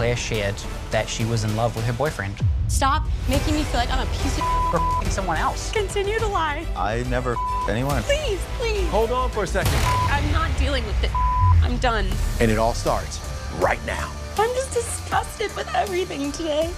Claire shared that she was in love with her boyfriend. Stop making me feel like I'm a piece of Or f***ing someone else. Continue to lie. I never anyone. Please, please. Hold on for a second. I'm not dealing with it. I'm done. And it all starts right now. I'm just disgusted with everything today.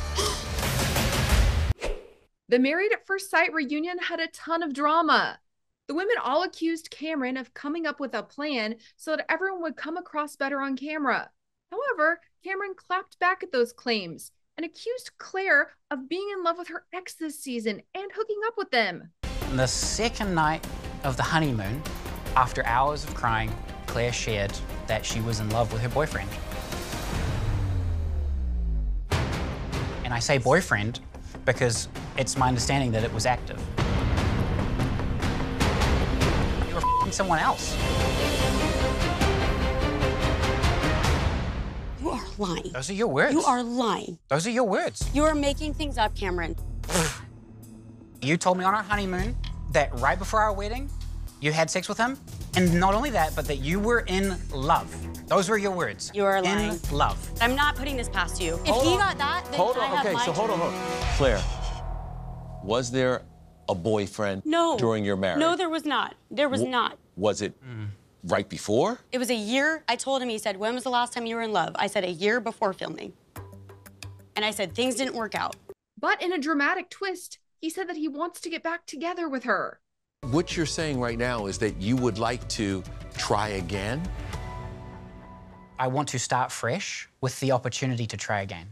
The Married at First Sight reunion had a ton of drama. The women all accused Cameron of coming up with a plan so that everyone would come across better on camera. However, Cameron clapped back at those claims and accused Clare of being in love with her ex this season and hooking up with them. The second night of the honeymoon, after hours of crying, Claire shared that she was in love with her boyfriend. And I say boyfriend because it's my understanding that it was active. You were f***ing someone else. You are lying. Those are your words. You are lying. Those are your words. You are making things up, Cameron. You told me on our honeymoon that right before our wedding, you had sex with him. And not only that, but that you were in love. Those were your words. You are lying. In love. I'm not putting this past you. If he got that, then Hold I on. have Okay, my so hold on. Claire, was there a boyfriend during your marriage? No, there was not. There was not. Was it right before? It was a year. I told him, he said, when was the last time you were in love? I said, a year before filming. And I said, things didn't work out. But in a dramatic twist, he said that he wants to get back together with her. What you're saying right now is that you would like to try again? I want to start fresh with the opportunity to try again.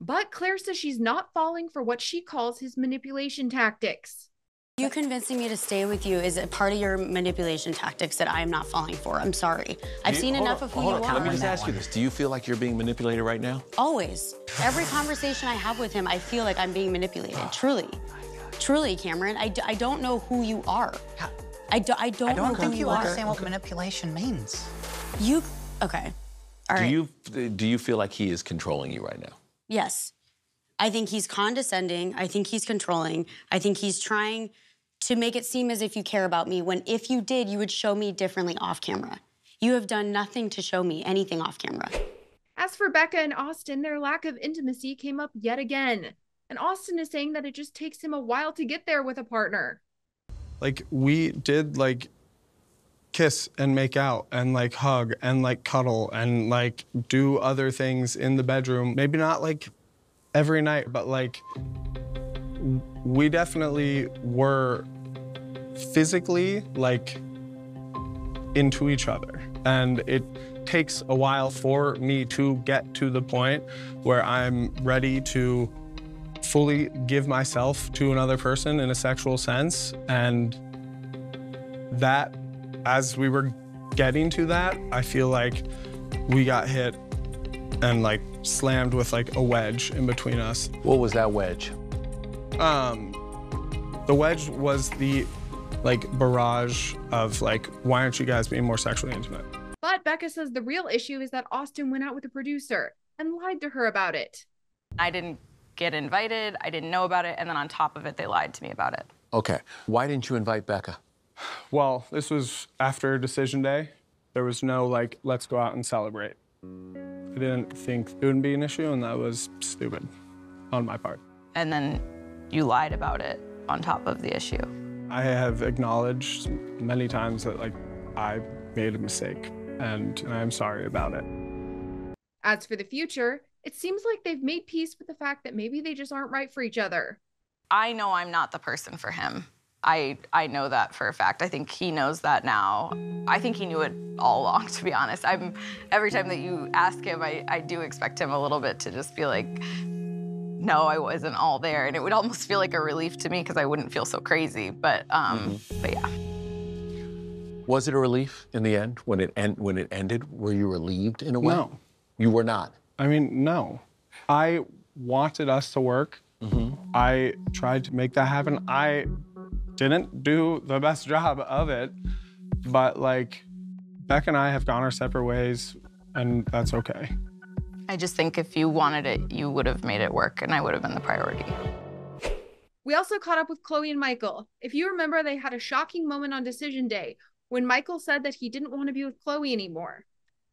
But Claire says she's not falling for what she calls his manipulation tactics. You convincing me to stay with you is a part of your manipulation tactics that I am not falling for. I'm sorry. I've seen enough of who you Let me are. just ask you this. Do you feel like you're being manipulated right now? Always. Every conversation I have with him, I feel like I'm being manipulated. Truly. Truly, Cameron. I don't know who you are. I don't know who you are. I don't think you understand what manipulation means. Okay. All right. Do you feel like he is controlling you right now? Yes. I think he's condescending. I think he's controlling. I think he's trying to make it seem as if you care about me, when if you did, you would show me differently off camera. You have done nothing to show me anything off camera. As for Becca and Austin, their lack of intimacy came up yet again. And Austin is saying that it just takes him a while to get there with a partner. Like, we did, like, kiss and make out and, like, hug and, like, cuddle and, like, do other things in the bedroom. Maybe not, like, every night, but, like, we definitely were physically, like, into each other. And it takes a while for me to get to the point where I'm ready to fully give myself to another person in a sexual sense. And that, as we were getting to that, I feel like we got hit and, like, slammed with, like, a wedge in between us. What was that wedge? The wedge was the, like, barrage of, like, why aren't you guys being more sexually intimate? But Becca says the real issue is that Austin went out with a producer and lied to her about it. I didn't get invited, I didn't know about it, and then on top of it, they lied to me about it. Okay. Why didn't you invite Becca? Well, this was after decision day. There was no, like, let's go out and celebrate. I didn't think it would be an issue, and that was stupid on my part. And then you lied about it on top of the issue. I have acknowledged many times that, like, I made a mistake, and I'm sorry about it. As for the future, it seems like they've made peace with the fact that maybe they just aren't right for each other. I know I'm not the person for him. I know that for a fact. I think he knows that now. I think he knew it all along, to be honest. Every time that you ask him, I do expect him a little bit to just be like, no, I wasn't all there. And it would almost feel like a relief to me because I wouldn't feel so crazy. But yeah. Was it a relief in the end when it ended? Were you relieved in a way? No. You were not? I mean, no. I wanted us to work. I tried to make that happen. I didn't do the best job of it, but, like, Becca and I have gone our separate ways, and that's okay. I just think if you wanted it, you would have made it work, and I would have been the priority. We also caught up with Chloe and Michael. If you remember, they had a shocking moment on decision day when Michael said that he didn't want to be with Chloe anymore.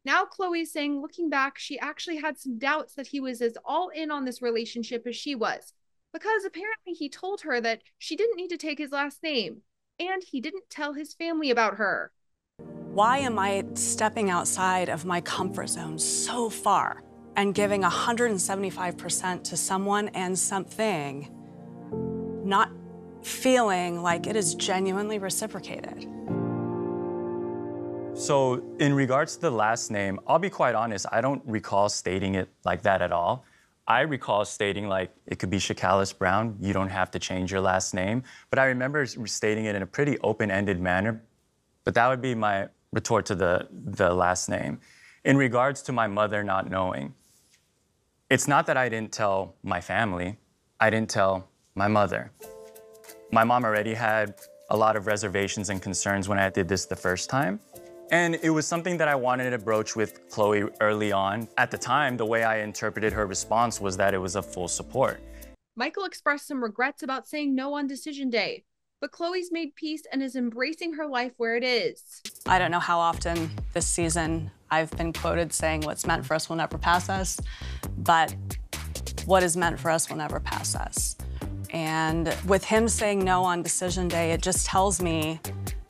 Now Chloe's saying, looking back, she actually had some doubts that he was as all in on this relationship as she was, because apparently he told her that she didn't need to take his last name, and he didn't tell his family about her. Why am I stepping outside of my comfort zone so far and giving 175% to someone and something, not feeling like it is genuinely reciprocated? So in regards to the last name, I'll be quite honest, I don't recall stating it like that at all. I recall stating like, it could be Shakalis Brown, you don't have to change your last name. But I remember stating it in a pretty open-ended manner. But that would be my retort to the last name. In regards to my mother not knowing, it's not that I didn't tell my family, I didn't tell my mother. My mom already had a lot of reservations and concerns when I did this the first time. And it was something that I wanted to broach with Chloe early on. At the time, the way I interpreted her response was that it was a full support. Michael expressed some regrets about saying no on decision day, but Chloe's made peace and is embracing her life where it is. I don't know how often this season I've been quoted saying what's meant for us will never pass us, but what is meant for us will never pass us. And with him saying no on decision day, it just tells me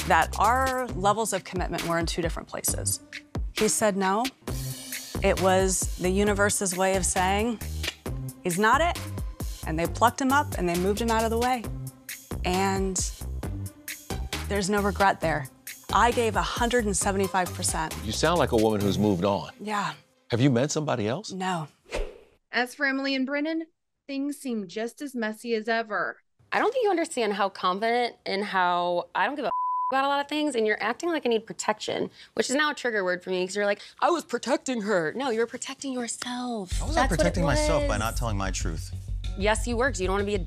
that our levels of commitment were in two different places. He said no. It was the universe's way of saying, he's not it. And they plucked him up and they moved him out of the way. And there's no regret there. I gave 175%. You sound like a woman who's moved on. Yeah. Have you met somebody else? No. As for Emily and Brennan, things seem just as messy as ever. I don't think you understand how confident and how I don't give a about a lot of things, and you're acting like I need protection, which is now a trigger word for me because you're like, I was protecting her. No, you were protecting yourself. I wasn't protecting myself by not telling my truth. Yes, you were, because you don't want to be a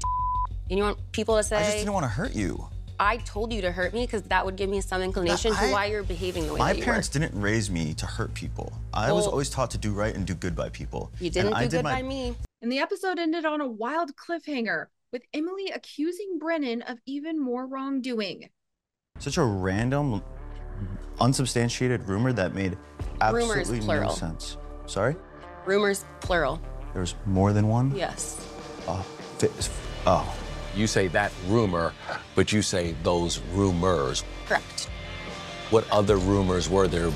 and you want people to say, I just didn't want to hurt you. I told you to hurt me because that would give me some inclination to why you're behaving the way that you were. My parents didn't raise me to hurt people. I was always taught to do right and do good by people. You didn't do good by me. And the episode ended on a wild cliffhanger, with Emily accusing Brennan of even more wrongdoing. Such a random, unsubstantiated rumor that made absolutely no sense. Sorry? Rumors, plural. There's more than one? Yes. Oh. You say that rumor, but you say those rumors. Correct. What other rumors were there?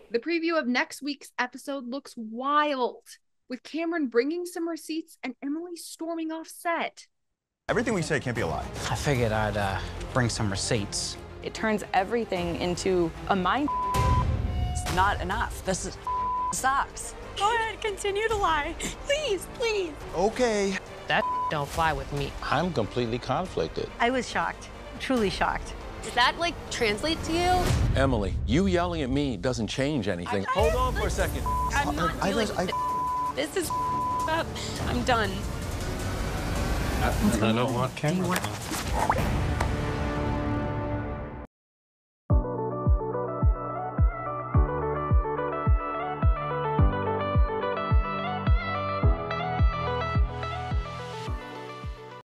The preview of next week's episode looks wild, with Cameron bringing some receipts and Emily storming off set. Everything we say can't be a lie. I figured I'd bring some receipts. It turns everything into a mind. It's not enough. This is sucks. Go ahead, continue to lie. Please, please. Okay. That don't fly with me. I'm completely conflicted. I was shocked, truly shocked. Does that, like, translate to you? Emily, you yelling at me doesn't change anything. Hold on for a second. I'm not dealing with it. This is up. I'm done. I don't want camera.